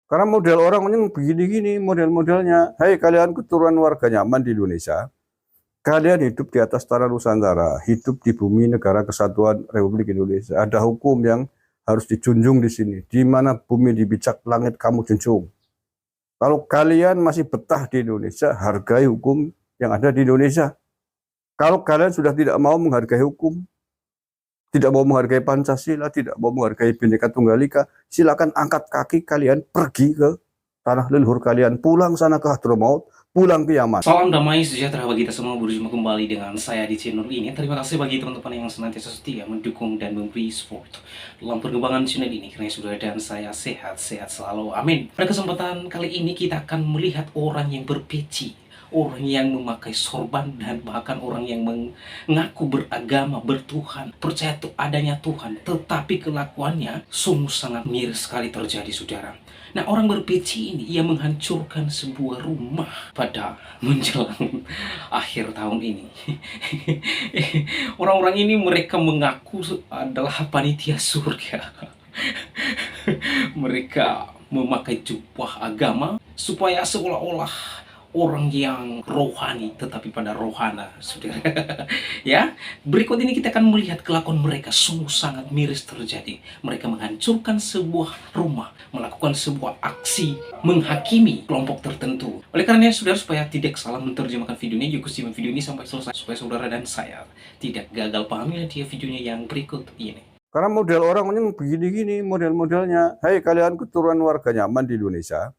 Karena model orang ini begini-gini, model-modelnya. Hai kalian keturunan warga nyaman di Indonesia, kalian hidup di atas tanah Nusantara, hidup di bumi negara kesatuan Republik Indonesia. Ada hukum yang harus dijunjung di sini. Di mana bumi dibicak, langit kamu junjung. Kalau kalian masih betah di Indonesia, hargai hukum yang ada di Indonesia. Kalau kalian sudah tidak mau menghargai hukum, tidak mau menghargai Pancasila, tidak mau menghargai Bhinneka Tunggal Ika, silakan angkat kaki kalian pergi ke tanah leluhur kalian, pulang sana ke Hadramaut, pulang ke Yaman. Salam damai sejahtera bagi kita semua, berjumpa kembali dengan saya di channel ini. Terima kasih bagi teman-teman yang senantiasa setia mendukung dan memberi support dalam perkembangan channel ini, karena sudah dan saya sehat-sehat selalu, amin. Pada kesempatan kali ini kita akan melihat orang yang berpeci, orang yang memakai sorban, dan bahkan orang yang mengaku beragama, bertuhan, percaya adanya Tuhan, tetapi kelakuannya sungguh sangat miris sekali terjadi, saudara. Nah, orang berpeci ini, ia menghancurkan sebuah rumah pada menjelang akhir tahun ini. Orang-orang ini mereka mengaku adalah panitia surga. Mereka memakai jubah agama supaya seolah-olah orang yang rohani tetapi pada rohana, saudara. Ya, berikut ini kita akan melihat kelakuan mereka sungguh sangat miris terjadi. Mereka menghancurkan sebuah rumah, melakukan sebuah aksi menghakimi kelompok tertentu. Oleh karena saudara, supaya tidak salah menerjemahkan video ini, yuk simak video ini sampai selesai supaya saudara dan saya tidak gagal pahami dia videonya yang berikut ini. Karena model orang ini begini-gini, model-modelnya. Hai kalian keturunan warga nyaman di Indonesia,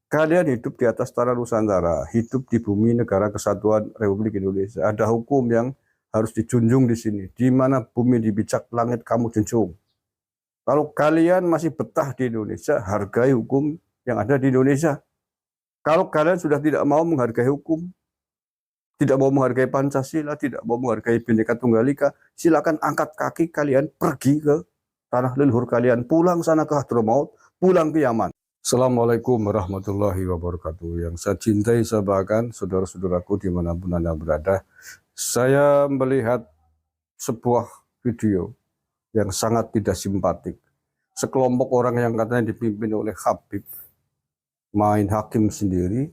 kalian hidup di atas tanah Nusantara, hidup di bumi negara kesatuan Republik Indonesia. Ada hukum yang harus dijunjung di sini. Di mana bumi dibicak, langit kamu junjung. Kalau kalian masih betah di Indonesia, hargai hukum yang ada di Indonesia. Kalau kalian sudah tidak mau menghargai hukum, tidak mau menghargai Pancasila, tidak mau menghargai Bhinneka Tunggal Ika, silakan angkat kaki kalian pergi ke tanah leluhur kalian, pulang sana ke Hadramaut, pulang ke Yaman. Assalamualaikum warahmatullahi wabarakatuh. Yang saya cintai, saya banggakan, saudara-saudaraku dimanapun Anda berada. Saya melihat sebuah video yang sangat tidak simpatik. Sekelompok orang yang katanya dipimpin oleh Habib, main hakim sendiri,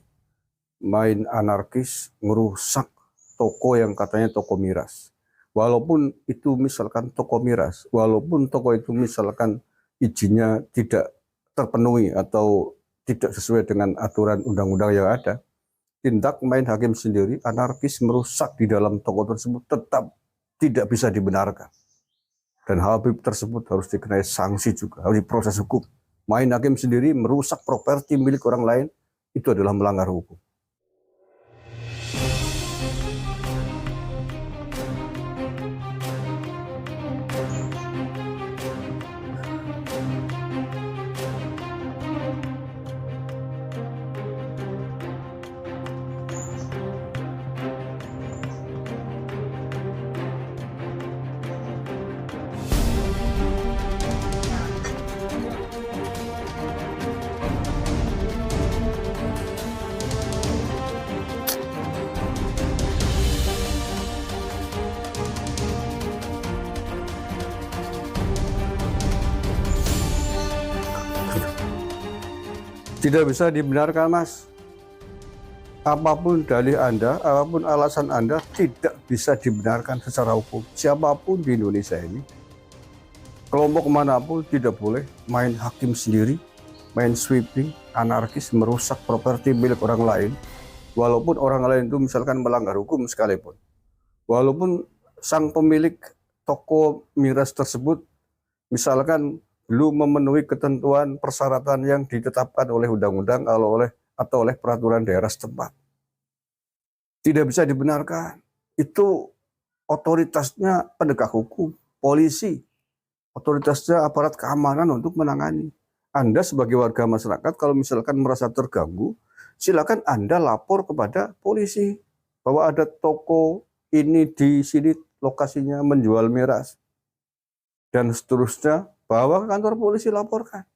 main anarkis, merusak toko yang katanya toko miras. Walaupun itu misalkan toko miras, walaupun toko itu misalkan izinnya tidak terpenuhi atau tidak sesuai dengan aturan undang-undang yang ada, tindak main hakim sendiri, anarkis, merusak di dalam toko tersebut tetap tidak bisa dibenarkan. Dan Habib tersebut harus dikenai sanksi juga, harus diproses hukum. Main hakim sendiri merusak properti milik orang lain, itu adalah melanggar hukum. Tidak bisa dibenarkan, Mas. Apapun dalih Anda, apapun alasan Anda, tidak bisa dibenarkan secara hukum. Siapapun di Indonesia ini, kelompok manapun tidak boleh main hakim sendiri, main sweeping, anarkis, merusak properti milik orang lain. Walaupun orang lain itu misalkan melanggar hukum sekalipun. Walaupun sang pemilik toko miras tersebut misalkan belum memenuhi ketentuan persyaratan yang ditetapkan oleh undang-undang atau oleh peraturan daerah setempat. Tidak bisa dibenarkan. Itu otoritasnya penegak hukum, polisi, otoritasnya aparat keamanan untuk menangani. Anda sebagai warga masyarakat kalau misalkan merasa terganggu, silakan Anda lapor kepada polisi bahwa ada toko ini di sini lokasinya menjual miras dan seterusnya, bawa ke kantor polisi, laporkan.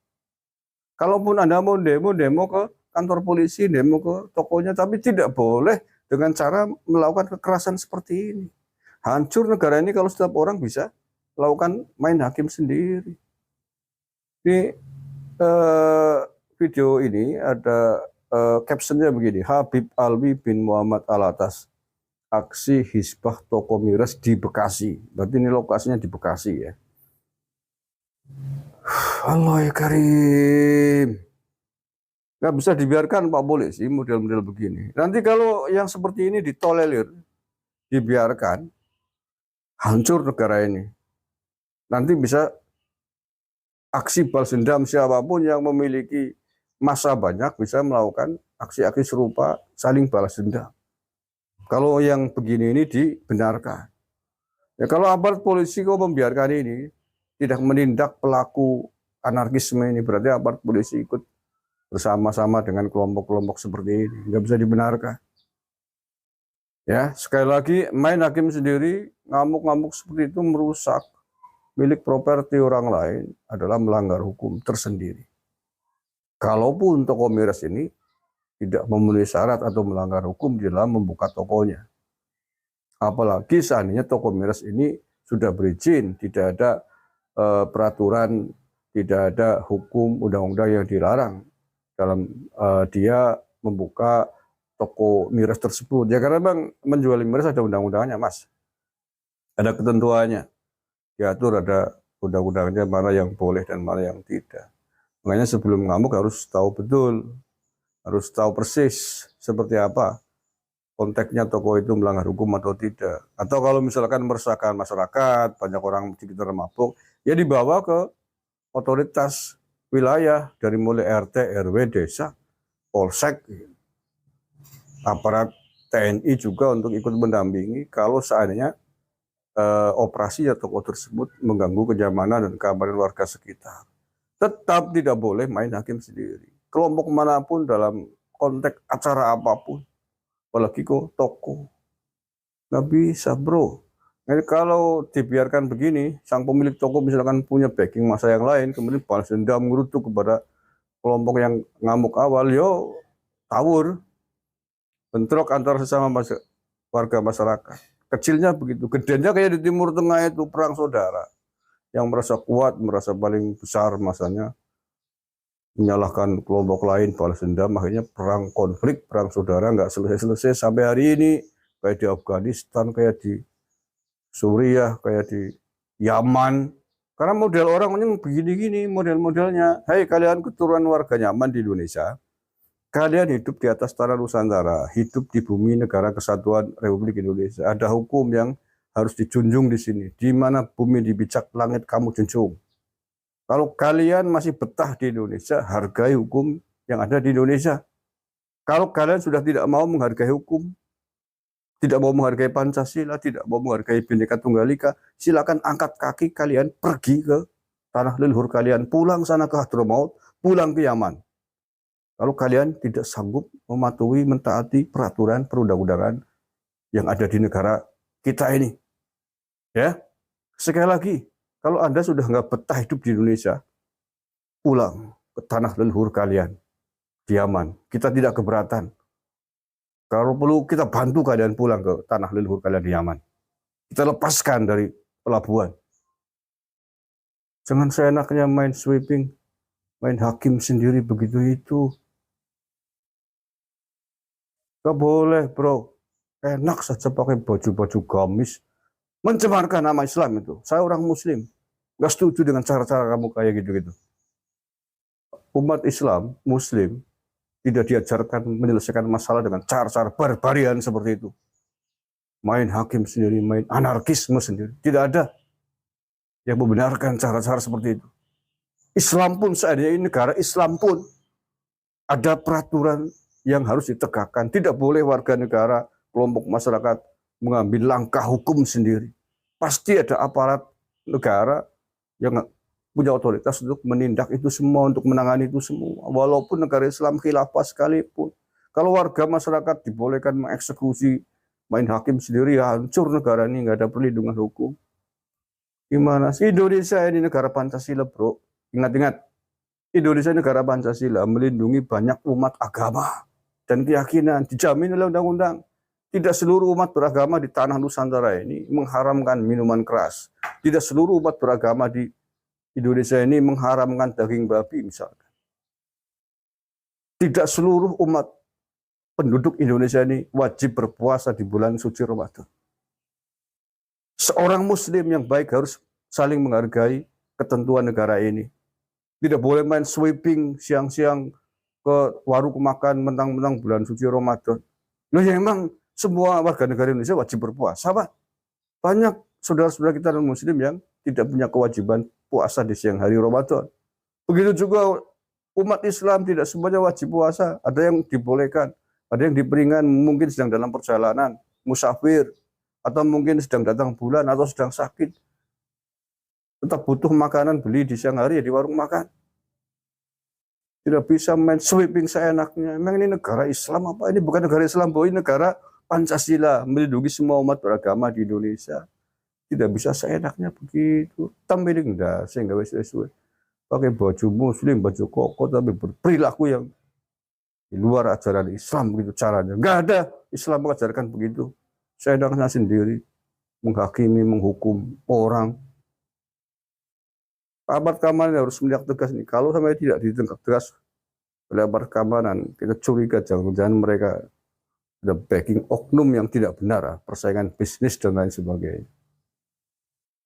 Kalaupun Anda mau demo ke kantor polisi, demo ke tokonya, tapi tidak boleh dengan cara melakukan kekerasan seperti ini. Hancur negara ini kalau setiap orang bisa melakukan main hakim sendiri. Ini video ini ada captionnya begini, Habib Alwi bin Muhammad Alatas, aksi Hizbah Toko Miras di Bekasi. Berarti ini lokasinya di Bekasi ya. Allah ya Karim. Nggak bisa dibiarkan Pak Polisi model-model begini. Nanti kalau yang seperti ini ditolerir, dibiarkan, hancur negara ini. Nanti bisa aksi balas dendam, siapapun yang memiliki massa banyak bisa melakukan aksi-aksi serupa saling balas dendam. Kalau yang begini ini dibenarkan. Ya kalau aparat polisi kok membiarkan ini, tidak menindak pelaku anarkisme ini, berarti aparat polisi ikut bersama-sama dengan kelompok-kelompok seperti ini. Nggak bisa dibenarkan. Ya, sekali lagi main hakim sendiri, ngamuk-ngamuk seperti itu merusak milik properti orang lain adalah melanggar hukum tersendiri. Kalaupun toko miras ini tidak memenuhi syarat atau melanggar hukum di dalam membuka tokonya. Apalagi seandainya toko miras ini sudah berizin, tidak ada peraturan, tidak ada hukum undang-undang yang dilarang dalam dia membuka toko miras tersebut. Ya karena memang menjual miras ada undang-undangnya, Mas. Ada ketentuannya. Diatur ada undang-undangnya mana yang boleh dan mana yang tidak. Makanya sebelum ngamuk harus tahu betul, harus tahu persis seperti apa konteksnya toko itu melanggar hukum atau tidak. Atau kalau misalkan meresahkan masyarakat, banyak orang sekitar mabuk, ya dibawa ke otoritas wilayah dari mulai RT, RW, desa, polsek, aparat TNI juga untuk ikut mendampingi kalau seandainya operasi atau toko tersebut mengganggu kenyamanan dan keamanan warga sekitar. Tetap tidak boleh main hakim sendiri. Kelompok manapun dalam konteks acara apapun, apalagi kok toko, nggak bisa bro. Jadi kalau dibiarkan begini, sang pemilik toko misalkan punya backing massa yang lain, kemudian balas dendam merutuk kepada kelompok yang ngamuk awal, yo tawur, bentrok antara sesama warga masyarakat. Kecilnya begitu, gedenya kayak di Timur Tengah itu perang saudara. Yang merasa kuat, merasa paling besar masanya, menyalahkan kelompok lain, balas dendam, akhirnya perang konflik, perang saudara nggak selesai-selesai sampai hari ini, kayak di Afghanistan, kayak di Suriah, kayak di Yaman. Karena model orang ini begini-gini, model-modelnya. Hai kalian keturunan warga Yaman di Indonesia, kalian hidup di atas tanah Nusantara, hidup di bumi negara kesatuan Republik Indonesia. Ada hukum yang harus dijunjung di sini. Di mana bumi dibicak, langit kamu junjung. Kalau kalian masih betah di Indonesia, hargai hukum yang ada di Indonesia. Kalau kalian sudah tidak mau menghargai hukum, tidak mau menghargai Pancasila, tidak mau menghargai Bhinneka Tunggal Ika, silakan angkat kaki kalian pergi ke tanah leluhur kalian, pulang sana ke Hadramaut, pulang ke Yaman. Kalau kalian tidak sanggup mematuhi, mentaati peraturan perundang-undangan yang ada di negara kita ini. Ya, sekali lagi, kalau Anda sudah nggak betah hidup di Indonesia, pulang ke tanah leluhur kalian di Yaman. Kita tidak keberatan. Kalau perlu kita bantu kalian pulang ke tanah leluhur kalian di Yaman. Kita lepaskan dari pelabuhan. Jangan seenaknya main sweeping, main hakim sendiri begitu itu. Gak boleh bro. Enak saja pakai baju-baju gamis. Mencemarkan nama Islam itu. Saya orang Muslim. Gak setuju dengan cara-cara kamu kayak gitu-gitu. Umat Islam, Muslim, tidak diajarkan menyelesaikan masalah dengan cara-cara barbarian seperti itu. Main hakim sendiri, main anarkisme sendiri. Tidak ada yang membenarkan cara-cara seperti itu. Islam pun, seandainya ini negara Islam pun, ada peraturan yang harus ditegakkan. Tidak boleh warga negara, kelompok masyarakat mengambil langkah hukum sendiri. Pasti ada aparat negara yang punya otoritas untuk menindak itu semua, untuk menangani itu semua. Walaupun negara Islam khilafah sekalipun. Kalau warga masyarakat dibolehkan mengeksekusi, main hakim sendiri, ya hancur negara ini, nggak ada perlindungan hukum. Gimana sih? Indonesia ini negara Pancasila bro. Ingat-ingat, Indonesia negara Pancasila melindungi banyak umat agama dan keyakinan, dijamin oleh undang-undang. Tidak seluruh umat beragama di tanah Nusantara ini mengharamkan minuman keras. Tidak seluruh umat beragama di Indonesia ini mengharamkan daging babi misalkan. Tidak seluruh umat penduduk Indonesia ini wajib berpuasa di bulan suci Ramadan. Seorang muslim yang baik harus saling menghargai ketentuan negara ini. Tidak boleh main sweeping siang-siang ke warung makan mentang-mentang bulan suci Ramadan. Loh ya emang semua warga negara Indonesia wajib berpuasa, Pak. Banyak saudara-saudara kita non-muslim yang tidak punya kewajiban puasa di siang hari Ramadan. Begitu juga umat Islam tidak semuanya wajib puasa. Ada yang dibolehkan, ada yang diperingan, mungkin sedang dalam perjalanan, musafir, atau mungkin sedang datang bulan, atau sedang sakit. Tetap butuh makanan, beli di siang hari ya di warung makan. Tidak bisa main sweeping seenaknya. Memang ini negara Islam apa? Ini bukan negara Islam, ini negara Pancasila, melindungi semua umat beragama di Indonesia. Tidak bisa seenaknya begitu. Tampil enggak, saya enggak sesuai. Pakai baju muslim, baju koko, tapi berperilaku yang di luar ajaran Islam begitu caranya. Enggak ada Islam mengajarkan begitu. Seenaknya sendiri menghakimi, menghukum orang. Aparat keamanan harus menindak tegas nih. Kalau sampai tidak ditindak tegas oleh aparat keamanan, kita curiga jangan-jangan mereka ada backing oknum yang tidak benar, persaingan bisnis dan lain sebagainya.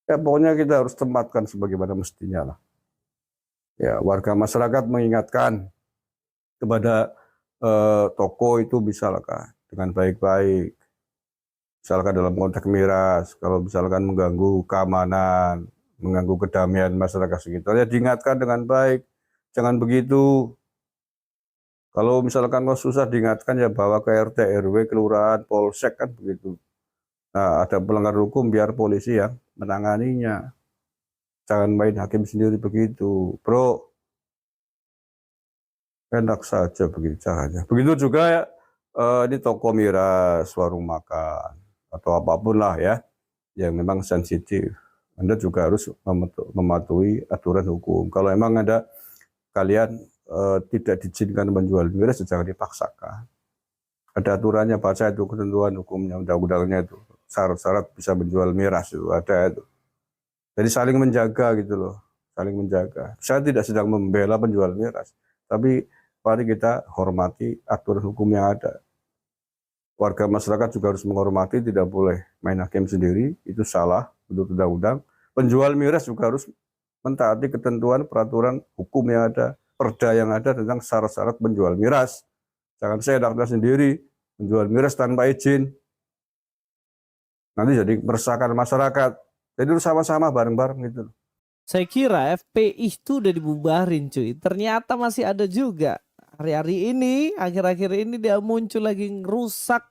Ya pokoknya kita harus tempatkan sebagaimana mestinya lah. Ya warga masyarakat mengingatkan kepada toko itu misalkan dengan baik-baik. Misalkan dalam konteks miras, kalau misalkan mengganggu keamanan, mengganggu kedamaian masyarakat sekitar, ya diingatkan dengan baik. Jangan begitu. Kalau misalkan mau susah diingatkan ya bawa ke RT, RW, kelurahan, polsek kan begitu. Nah, ada pelanggar hukum biar polisi yang menanganinya. Jangan main hakim sendiri begitu, bro. Enak saja begitu caranya. Begitu juga ini toko miras, warung makan, atau apapun lah ya, yang memang sensitif. Anda juga harus mematuhi aturan hukum. Kalau emang ada kalian tidak diizinkan menjual miras, jangan dipaksakan. Ada aturannya, baca itu ketentuan hukumnya, undang-undangnya itu. Syarat-syarat bisa menjual miras itu ada itu. Jadi saling menjaga gitu loh, saling menjaga. Saya tidak sedang membela penjual miras, tapi mari kita hormati aturan hukum yang ada. Warga masyarakat juga harus menghormati, tidak boleh main hakim sendiri, itu salah menurut undang-undang. Penjual miras juga harus mentaati ketentuan peraturan hukum yang ada, perda yang ada tentang syarat-syarat penjual miras. Jangan saya seenaknya sendiri menjual miras tanpa izin. Nanti jadi meresahkan masyarakat. Jadi sama-sama bareng-bareng gitu. Saya kira FPI itu udah dibubarin cuy. Ternyata masih ada juga. Hari-hari ini, akhir-akhir ini dia muncul lagi ngerusak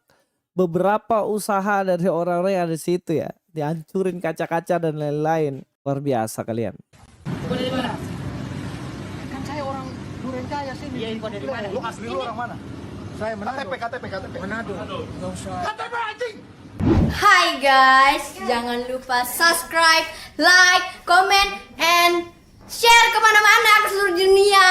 beberapa usaha dari orang-orang yang ada di situ ya. Dihancurin kaca-kaca dan lain-lain. Luar biasa kalian. Info dari mana? Kan saya orang Duren Jaya sini. Iya, info dari mana? Lu asli lu orang mana? Saya Manado. KTP. Manado. Enggak usah. KTP anjing. Hai guys, jangan lupa subscribe, like, comment, and share kemana-mana ke seluruh dunia.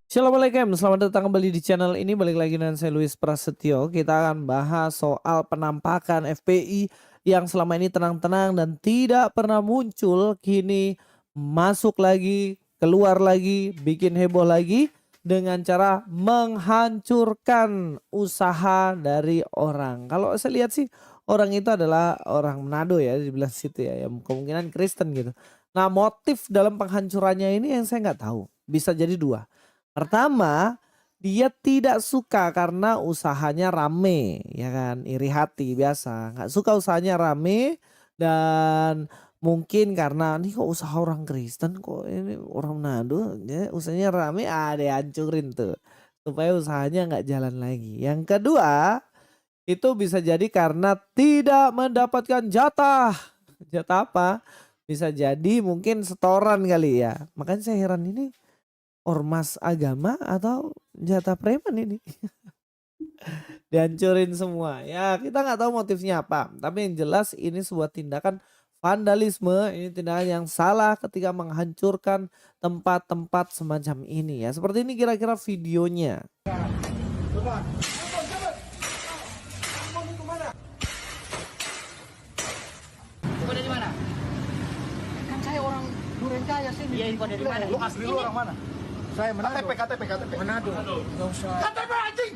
Assalamualaikum, selamat datang kembali di channel ini. Balik lagi dengan saya Luis Prasetyo. Kita akan bahas soal penampakan FPI yang selama ini tenang-tenang dan tidak pernah muncul. Kini masuk lagi, keluar lagi, bikin heboh lagi dengan cara menghancurkan usaha dari orang. Kalau saya lihat sih orang itu adalah orang Manado ya, dibilang situ ya, yang kemungkinan Kristen gitu. Nah, motif dalam penghancurannya ini yang saya nggak tahu. Bisa jadi dua. Pertama, dia tidak suka karena usahanya rame, ya kan, iri hati biasa. Nggak suka usahanya rame dan mungkin karena ini kok usaha orang Kristen, kok ini orang Manado, ya, usahanya rame, dihancurin tuh supaya usahanya nggak jalan lagi. Yang kedua, itu bisa jadi karena tidak mendapatkan jatah. Jatah apa? Bisa jadi mungkin setoran kali ya. Makanya saya heran ini ormas agama atau jatah preman ini. Dihancurin semua. Ya kita nggak tahu motifnya apa. Tapi yang jelas ini sebuah tindakan vandalisme. Ini tindakan yang salah ketika menghancurkan tempat-tempat semacam ini ya. Seperti ini kira-kira videonya. Dari mana? Kan saya orang Duren Jaya sini. Iya, info dari mana? Lu asli lu orang mana? Saya Manado. KTP. Manado. Enggak usah. KTP anjing.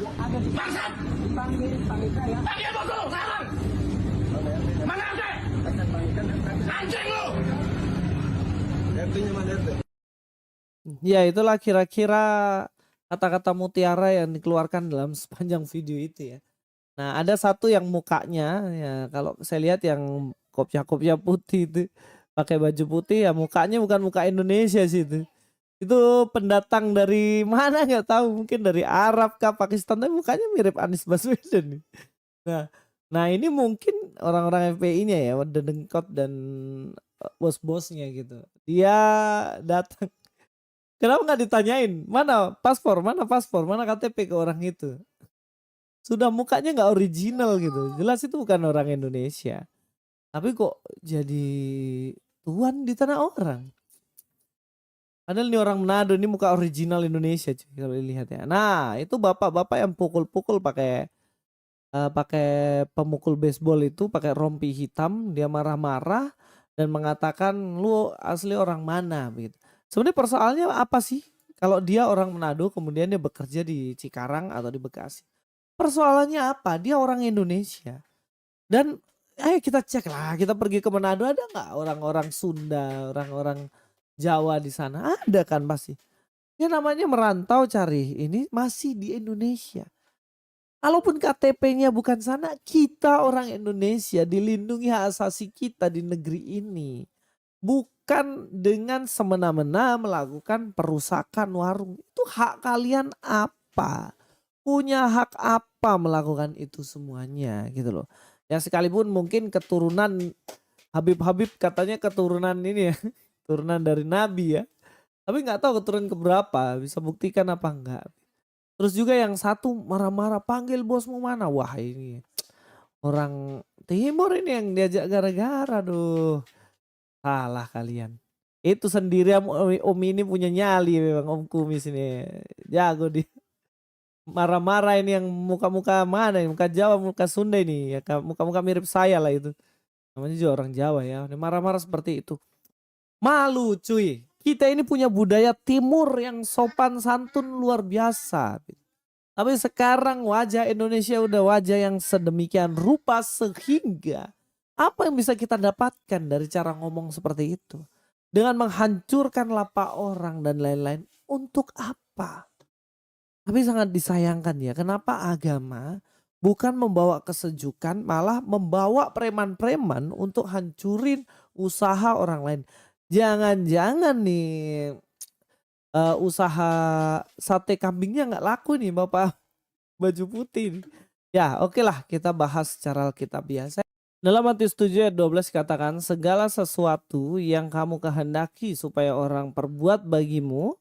Ada di bangsat. Panggil saya. Panggil bosku sekarang. Mana ada? Anjing lu. RT-nya mana RT? Ya itulah kira-kira kata-kata mutiara yang dikeluarkan dalam sepanjang video itu ya. Nah ada satu yang mukanya ya kalau saya lihat yang kopiah-kopiah putih itu pakai baju putih ya mukanya bukan muka Indonesia sih itu. Itu pendatang dari mana nggak tahu mungkin dari Arab kah Pakistan tapi mukanya mirip Anies Baswedan nih. Nah, nah ini mungkin orang-orang FPI-nya ya Dedengkot dan bos-bosnya gitu. Dia datang. Kenapa nggak ditanyain mana paspor, mana KTP ke orang itu? Sudah mukanya nggak original gitu. Jelas itu bukan orang Indonesia. Tapi kok jadi tuan di tanah orang? Padahal ini orang Manado ini muka original Indonesia cuy, kalau dilihat ya. Nah itu bapak-bapak yang pukul-pukul pakai pakai pemukul baseball itu pakai rompi hitam dia marah-marah dan mengatakan lu asli orang mana begitu. Sebenarnya persoalannya apa sih? Kalau dia orang Manado kemudian dia bekerja di Cikarang atau di Bekasi. Persoalannya apa? Dia orang Indonesia. Dan ayo kita cek lah, kita pergi ke Manado ada nggak orang-orang Sunda, orang-orang Jawa di sana? Ada kan pasti. Ya namanya merantau cari ini masih di Indonesia. Kalaupun KTP-nya bukan sana, kita orang Indonesia dilindungi hak asasi kita di negeri ini. Bukan dengan semena-mena melakukan perusakan warung. Itu hak kalian apa? Punya hak apa melakukan itu semuanya gitu loh. Ya sekalipun mungkin keturunan Habib-Habib katanya keturunan ini ya. Keturunan dari Nabi ya. Tapi nggak tahu keturunan keberapa. Bisa buktikan apa enggak. Terus juga yang satu marah-marah panggil bosmu mana. Wah ini orang timur ini yang diajak gara-gara. Aduh salah kalian. Itu sendiri Om ini punya nyali memang Om Kumis ini. Jago dia. Marah-marah ini yang muka-muka mana ya, muka Jawa, muka Sunda ini ya, muka-muka mirip saya lah itu. Namanya juga orang Jawa ya, marah-marah seperti itu. Malu cuy, kita ini punya budaya timur yang sopan santun luar biasa. Tapi sekarang wajah Indonesia udah wajah yang sedemikian rupa sehingga apa yang bisa kita dapatkan dari cara ngomong seperti itu. Dengan menghancurkan lapak orang dan lain-lain, untuk apa? Tapi sangat disayangkan ya, kenapa agama bukan membawa kesejukan, malah membawa preman-preman untuk hancurin usaha orang lain. Jangan-jangan nih usaha sate kambingnya nggak laku nih Bapak baju putih. Ya oke lah kita bahas secara Alkitab biasa. Dalam Matius 7 ayat 12 katakan segala sesuatu yang kamu kehendaki supaya orang perbuat bagimu,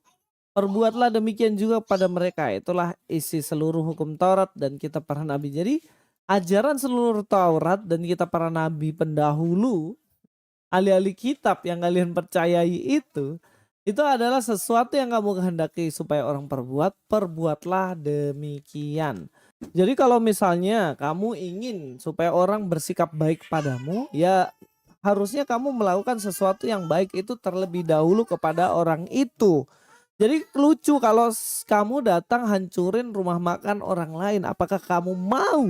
perbuatlah demikian juga pada mereka. Itulah isi seluruh hukum Taurat dan kitab para nabi. Jadi ajaran seluruh Taurat dan kitab para nabi pendahulu, ahli-ahli kitab yang kalian percayai itu adalah sesuatu yang kamu kehendaki supaya orang perbuat, perbuatlah demikian. Jadi kalau misalnya kamu ingin supaya orang bersikap baik padamu, ya harusnya kamu melakukan sesuatu yang baik itu terlebih dahulu kepada orang itu. Jadi lucu kalau kamu datang hancurin rumah makan orang lain. Apakah kamu mau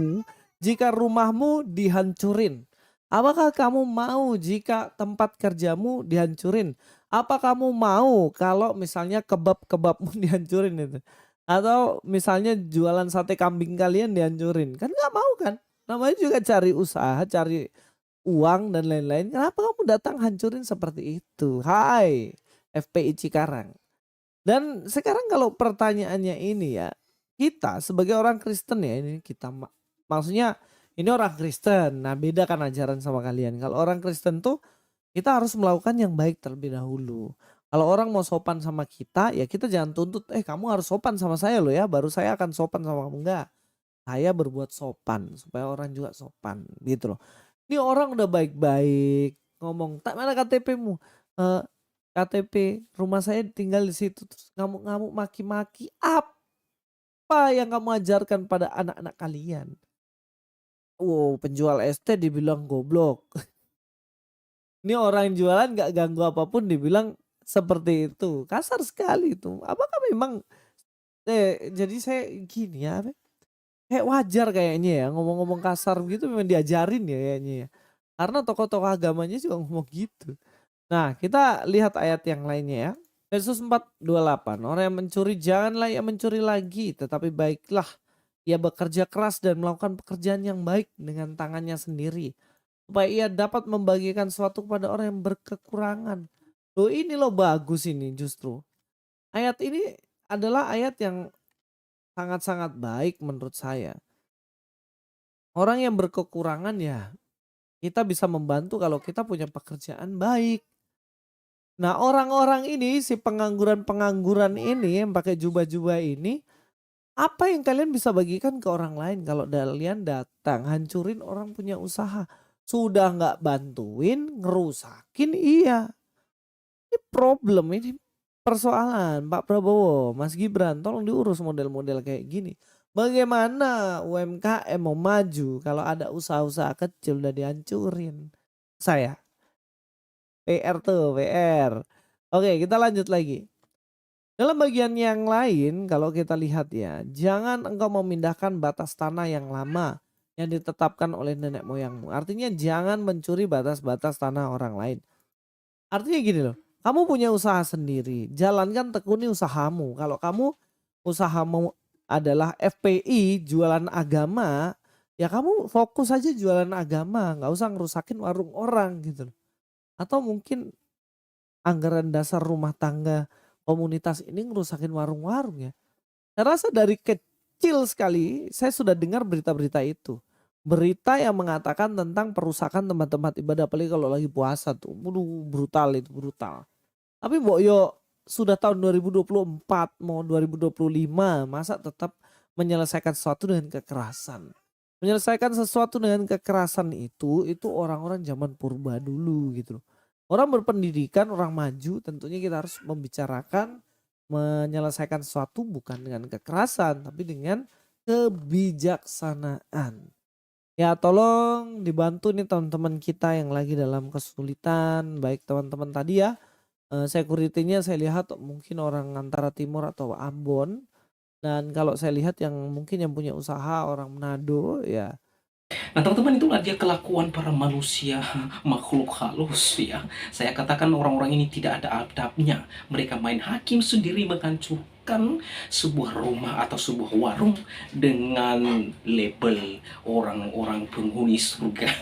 jika rumahmu dihancurin? Apakah kamu mau jika tempat kerjamu dihancurin? Apa kamu mau kalau misalnya kebab-kebabmu dihancurin itu? Atau misalnya jualan sate kambing kalian dihancurin? Kan gak mau kan? Namanya juga cari usaha, cari uang dan lain-lain. Kenapa kamu datang hancurin seperti itu? Hai FPI Cikarang. Dan sekarang kalau pertanyaannya ini ya, kita sebagai orang Kristen ya, ini kita maksudnya ini orang Kristen, nah beda kan ajaran sama kalian. Kalau orang Kristen tuh kita harus melakukan yang baik terlebih dahulu. Kalau orang mau sopan sama kita ya kita jangan tuntut, kamu harus sopan sama saya loh ya, baru saya akan sopan sama kamu. Enggak, saya berbuat sopan supaya orang juga sopan gitu loh. Ini orang udah baik-baik ngomong, tak mana KTP-mu? KTP rumah saya tinggal di situ, terus ngamuk-ngamuk maki-maki. Apa yang kamu ajarkan pada anak-anak kalian? Wow, penjual ST dibilang goblok. Ini orang yang jualan gak ganggu apapun dibilang seperti itu. Kasar sekali itu. Apakah memang jadi saya gini ya, kayak wajar kayaknya ya ngomong-ngomong kasar gitu memang diajarin ya kayaknya ya. Karena tokoh-tokoh agamanya juga ngomong gitu. Nah, kita lihat ayat yang lainnya ya. Yesus 4:28. Orang yang mencuri janganlah ia mencuri lagi, tetapi baiklah ia bekerja keras dan melakukan pekerjaan yang baik dengan tangannya sendiri, supaya ia dapat membagikan sesuatu kepada orang yang berkekurangan. Loh ini loh bagus ini justru. Ayat ini adalah ayat yang sangat-sangat baik menurut saya. Orang yang berkekurangan ya kita bisa membantu kalau kita punya pekerjaan baik. Nah orang-orang ini si pengangguran-pengangguran ini yang pakai jubah-jubah ini, apa yang kalian bisa bagikan ke orang lain kalau kalian datang hancurin orang punya usaha? Sudah nggak bantuin, ngerusakin iya. Ini problem, ini persoalan Pak Prabowo, Mas Gibran, tolong diurus model-model kayak gini. Bagaimana UMKM mau maju kalau ada usaha-usaha kecil udah dihancurin? Saya PR tuh, PR. Oke, kita lanjut lagi. Dalam bagian yang lain kalau kita lihat ya, jangan engkau memindahkan batas tanah yang lama yang ditetapkan oleh nenek moyangmu. Artinya jangan mencuri batas-batas tanah orang lain. Artinya gini loh, kamu punya usaha sendiri, jalankan tekuni usahamu. Kalau kamu usahamu adalah FPI, jualan agama, ya kamu fokus aja jualan agama, nggak usah ngerusakin warung orang gitu loh. Atau mungkin anggaran dasar rumah tangga komunitas ini ngerusakin warung-warung ya. Saya rasa dari kecil sekali saya sudah dengar berita-berita itu. Berita yang mengatakan tentang perusakan tempat-tempat ibadah, apalagi kalau lagi puasa tuh. Waduh, brutal itu, brutal. Tapi mbok yo sudah tahun 2024 mau 2025 masa tetap menyelesaikan sesuatu dengan kekerasan. Menyelesaikan sesuatu dengan kekerasan itu orang-orang zaman purba dulu gitu loh. Orang berpendidikan, orang maju tentunya kita harus membicarakan menyelesaikan sesuatu bukan dengan kekerasan tapi dengan kebijaksanaan. Ya tolong dibantu nih teman-teman kita yang lagi dalam kesulitan, baik teman-teman tadi ya, security-nya saya lihat mungkin orang antara timur atau Ambon. Dan kalau saya lihat yang mungkin yang punya usaha orang Manado ya. Nah teman-teman, itulah dia kelakuan para manusia makhluk halus ya. Saya katakan orang-orang ini tidak ada adabnya. Mereka main hakim sendiri menghancurkan sebuah rumah atau sebuah warung dengan label orang-orang penghuni surga.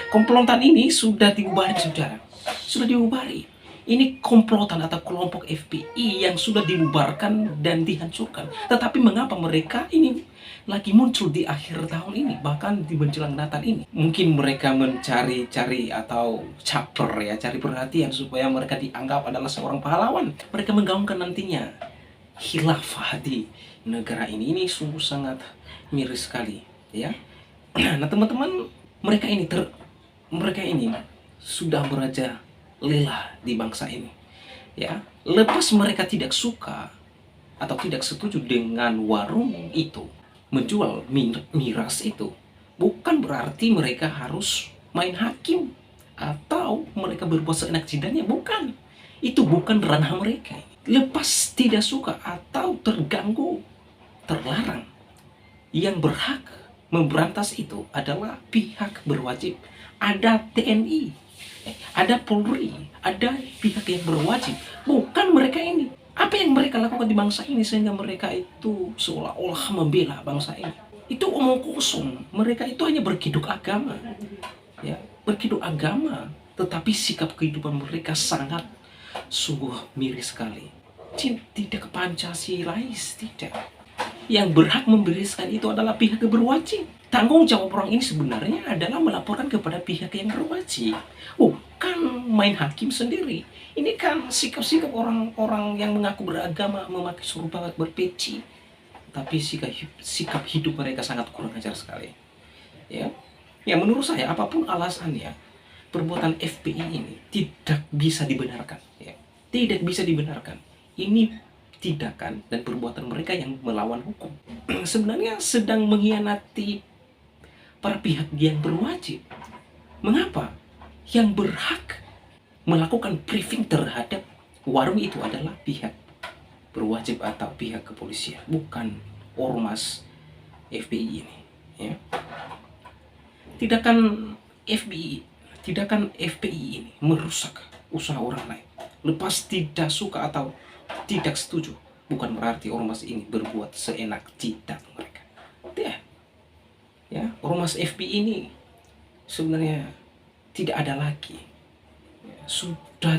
Komplotan ini sudah diubari saudara. Sudah diubari. Ini komplotan atau kelompok FPI yang sudah dibubarkan dan dihancurkan. Tetapi mengapa mereka ini lagi muncul di akhir tahun ini, bahkan di menjelang Natal ini? Mungkin mereka mencari-cari atau caper ya, cari perhatian supaya mereka dianggap adalah seorang pahlawan. Mereka menggaungkan nantinya khilafah di negara ini. Ini sungguh sangat miris sekali ya. Nah teman-teman, mereka ini sudah meraja lelah di bangsa ini ya. Lepas mereka tidak suka atau tidak setuju dengan warung itu menjual miras itu, bukan berarti mereka harus main hakim atau mereka berbuat seenak jidatnya, bukan. Itu bukan ranah mereka. Lepas tidak suka atau terganggu, terlarang, yang berhak memberantas itu adalah pihak berwajib. Ada TNI, ada Polri, ada pihak yang berwajib, bukan mereka ini. Apa yang mereka lakukan di bangsa ini sehingga mereka itu seolah-olah membela bangsa ini? Itu omong kosong. Mereka itu hanya berkiduk agama, ya, berkiduk agama, tetapi sikap kehidupan mereka sangat sungguh miris sekali. Tidak Pancasilais, tidak. Yang berhak membereskan itu adalah pihak yang berwajib. Tanggung jawab orang ini sebenarnya adalah melaporkan kepada pihak yang berwajib, bukan main hakim sendiri. Ini kan sikap-sikap orang-orang yang mengaku beragama, memakai surban, berpeci, tapi sikap hidup mereka sangat kurang ajar sekali. Ya, menurut saya apapun alasannya, perbuatan FPI ini tidak bisa dibenarkan. Ya, tidak bisa dibenarkan. Ini tindakan dan perbuatan mereka yang melawan hukum. Sebenarnya sedang mengkhianati para pihak yang berwajib. Mengapa? Yang berhak melakukan briefing terhadap warung itu adalah pihak berwajib atau pihak kepolisian, bukan ormas FPI ini, ya. Tindakan FPI ini merusak usaha orang lain. Lepas tidak suka atau tidak setuju, bukan berarti ormas ini berbuat seenak jidat mereka. Tidak. Ya, ormas FPI ini sebenarnya tidak ada lagi. Ya, sudah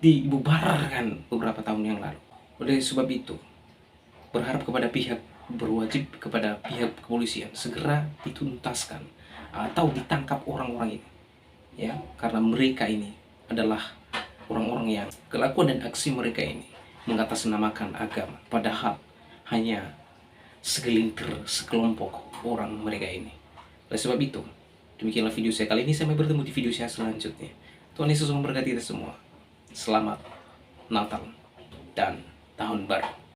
dibubarkan beberapa tahun yang lalu. Oleh sebab itu, berharap kepada pihak berwajib, kepada pihak kepolisian segera dituntaskan atau ditangkap orang-orang ini, ya, karena mereka ini adalah orang-orang yang kelakuan dan aksi mereka ini mengatasnamakan agama, padahal hanya sekelompok orang mereka ini. Oleh sebab itu, demikianlah video saya kali ini. Sampai bertemu di video saya selanjutnya. Tuhan Yesus memberkati kita semua. Selamat Natal dan Tahun Baru.